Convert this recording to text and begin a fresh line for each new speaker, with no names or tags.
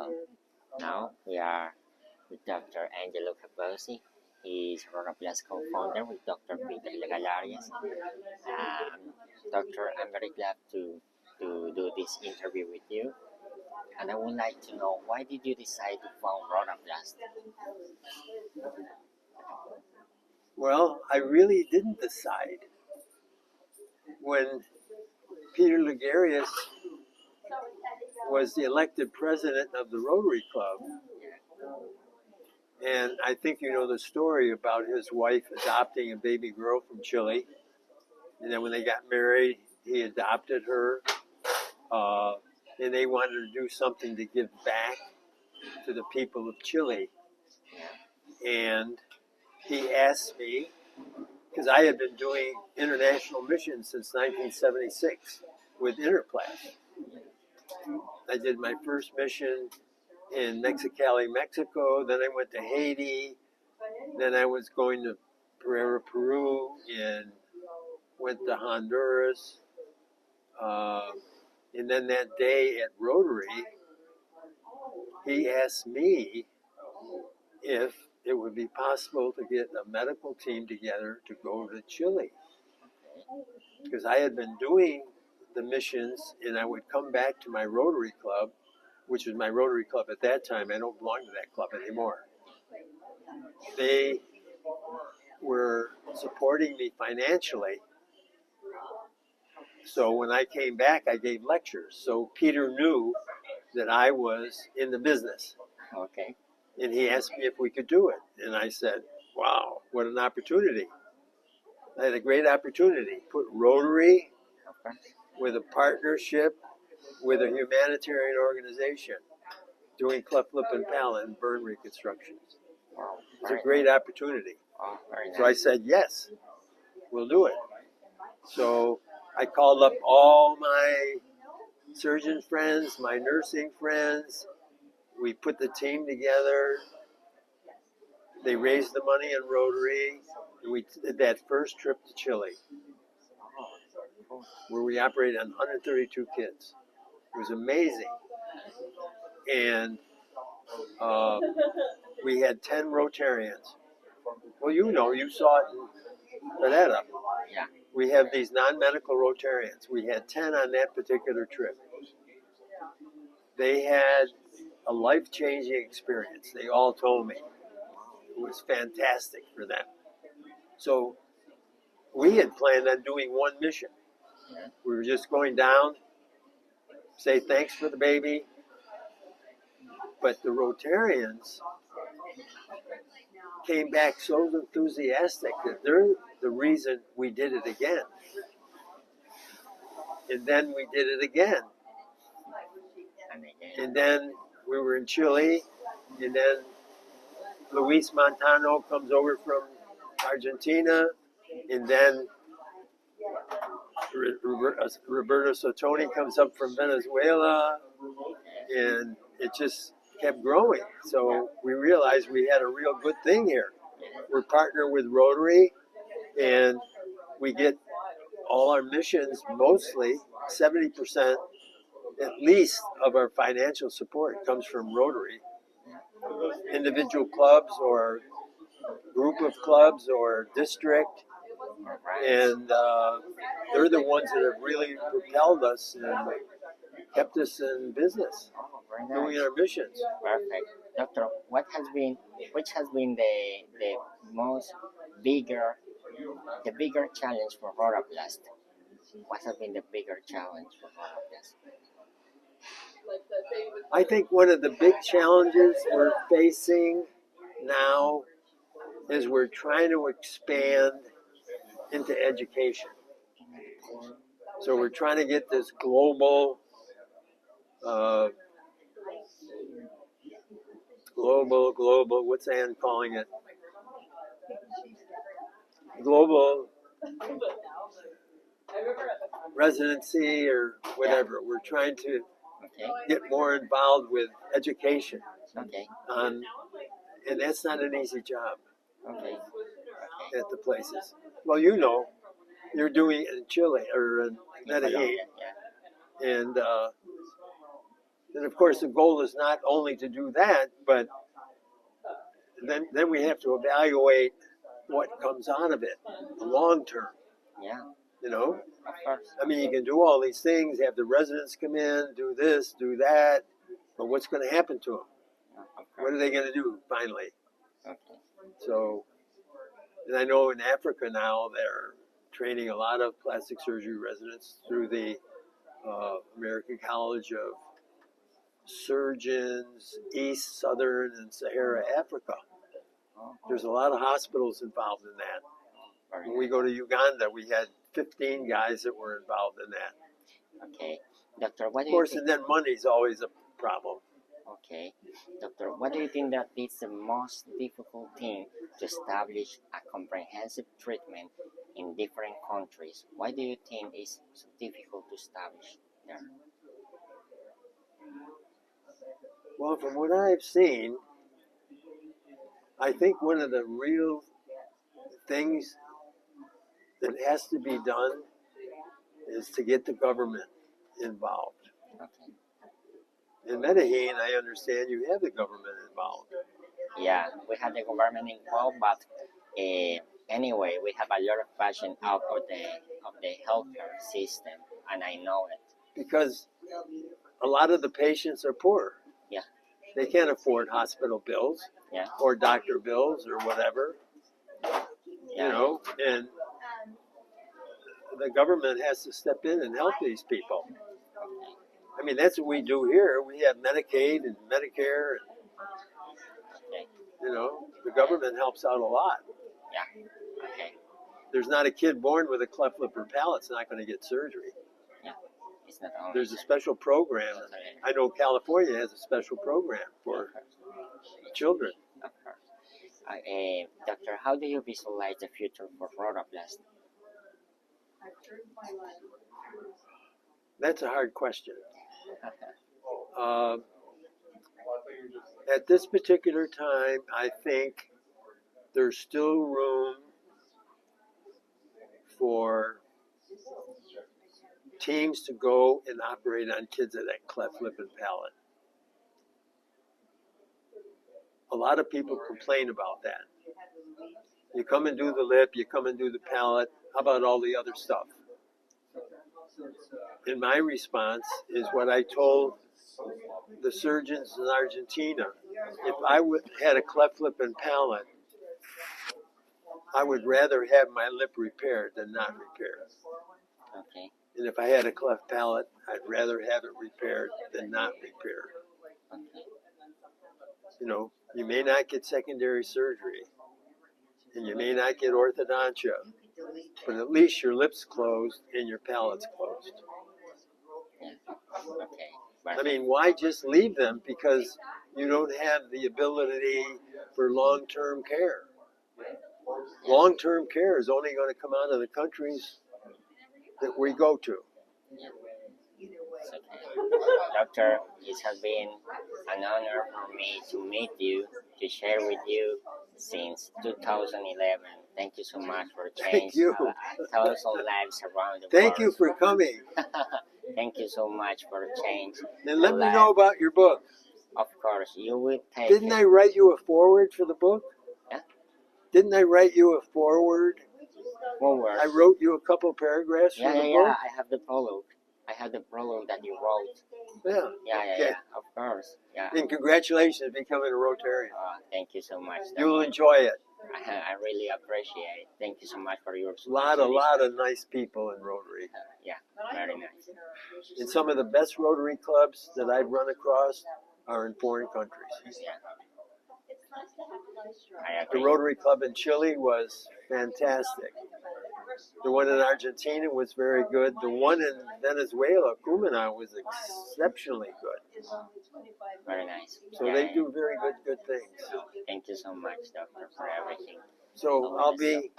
welcome. Now we are with Dr. Angelo Capozzi. He is Rotaplast co-founder with Dr. Villegas. Doctor, I'm very glad to do this interview with you. And I would like to know, why did you decide to found Rotaplast?
Well, I really didn't decide. When Peter Ligarius was the elected president of the Rotary Club, and I think you know the story about his wife adopting a baby girl from Chile, and then when they got married, he adopted her, and they wanted to do something to give back to the people of Chile. And he asked me, because I had been doing international missions since 1976 with Interplast. I did my first mission in Mexicali, Mexico. Then I went to Haiti. Then I was going to Peru, and went to Honduras. And then that day at Rotary, he asked me if it would be possible to get a medical team together to go to Chile. Because I had been doing the missions, and I would come back to my Rotary Club, which was my Rotary Club at that time. I don't belong to that club anymore. They were supporting me financially. So when I came back, I gave lectures. So Peter knew that I was in the business.
Okay.
And he asked me if we could do it. And I said, wow, what an opportunity. I had a great opportunity. Put Rotary with a partnership with a humanitarian organization doing cleft lip and palate and burn reconstructions.
Wow.
It's a great opportunity.
Oh, very nice.
So I said, yes, we'll do it. So I called up all my surgeon friends, my nursing friends. We put the team together. They raised the money in Rotary. And we did that first trip to Chile, where we operated on 132 kids. It was amazing. And we had 10 Rotarians. Well, you know, you saw it in Rededor.
Yeah.
We have these non-medical Rotarians. We had 10 on that particular trip. They had a life-changing experience. They all told me. It was fantastic for them. So we had planned on doing one mission. We were just going down, say thanks for the baby. But the Rotarians came back so enthusiastic that they're the reason we did it again. And then we did it again. And then we were in Chile, and then Luis Montano comes over from Argentina, and then Roberto Sotoni comes up from Venezuela, and it just kept growing. So we realized we had a real good thing here. We're partnered with Rotary, and we get all our missions, mostly 70% at least of our financial support comes from Rotary. Individual clubs or group of clubs or district, and they're the ones that have really propelled us and kept us in business, doing our missions.
Perfect. Doctor, which has been the most bigger challenge for Rotaplast? What has been the bigger challenge for Rotaplast?
I think one of the big challenges we're facing now is we're trying to expand into education. So we're trying to get this global, what's Ann calling it? Global residency or whatever. We're trying to get more involved with education.
Okay.
And that's not an easy job
Okay.
at the places. Well, you know, you're doing it in Chile or in Medellin.
Yeah.
And And of course, the goal is not only to do that, but then we have to evaluate what comes out of it, long term.
Yeah,
You know,
of course.
I mean, you can do all these things, have the residents come in, do this, do that, but what's going to happen to them?
Of
What are
course.
they going to do finally?
Okay.
So, and I know in Africa now they're training a lot of plastic surgery residents through the American College of Surgeons, East, Southern, and Sahara Africa.
Oh,
There's a lot of hospitals involved in that.
very
When we
nice.
go to Uganda, we had 15 guys that were involved in that.
Okay, doctor, what
Of
do you
course,
think?
and then money's always a problem.
Okay, doctor, what do you think that is the most difficult thing to establish a comprehensive treatment in different countries? Why do you think it's so difficult to establish there?
Well, from what I've seen, I think one of the real things that has to be done is to get the government involved.
Okay.
In Medellin, I understand you have the government involved.
Yeah, we have the government involved, but anyway, we have a lot of passion out of the healthcare system, and I know it.
Because a lot of the patients are poor.
Yeah.
They can't afford hospital bills
Yeah.
or doctor bills or whatever,
Yeah.
you know, and the government has to step in and help these people. I mean, that's what we do here. We have Medicaid and Medicare, and,
Okay.
you know, the government helps out a lot.
Yeah. Okay.
There's not a kid born with a cleft lip or palate that's not going to get surgery.
Yeah. It's not only.
There's a special program. I know California has a special program for children.
Of course. Doctor, how do you visualize the future for Rotaplast?
That's a hard question. At this particular time, I think there's still room for teams to go and operate on kids that have cleft lip and palate. A lot of people complain about that. You come and do the lip, you come and do the palate. How about all the other stuff? And my response is what I told the surgeons in Argentina. If I had a cleft lip and palate, I would rather have my lip repaired than not repaired.
Okay.
And if I had a cleft palate, I'd rather have it repaired than not repaired.
Okay.
You know, you may not get secondary surgery, and you may not get orthodontia, but at least your lip's closed and your palate's closed.
Yeah. Okay. But
I mean, why just leave them because you don't have the ability for long-term care? Long-term care is only going to come out of the countries that we go to.
it's okay. Doctor, it has been an honor for me to meet you, to share with you since 2011. Thank you so much for
Thank
changing
you.
1,000 lives around the
Thank you
world.
for coming.
Thank you so much for change.
And let me know about your book.
Of course, you will take
Didn't
it.
I write you a foreword for the book?
Yeah.
Didn't I write you a foreword?
Forward.
I wrote you a couple paragraphs for the book.
I have the prologue. I have the prologue that you wrote.
Yeah.
Yeah,
Okay.
of course. Yeah.
And congratulations on becoming a Rotarian.
Thank you so much.
You'll enjoy it.
I really appreciate it. Thank you so much for your
A
support.
lot of nice people in Rotary.
Yeah, very nice.
And some of the best Rotary clubs that I've run across are in foreign countries.
Yeah. I
The
agree.
Rotary Club in Chile was fantastic. The one in Argentina was very good. The one in Venezuela, Cumana, was exceptionally good.
Very nice.
So
Yeah,
they do very good things.
Thank you so much, doctor, for everything.
So I'll be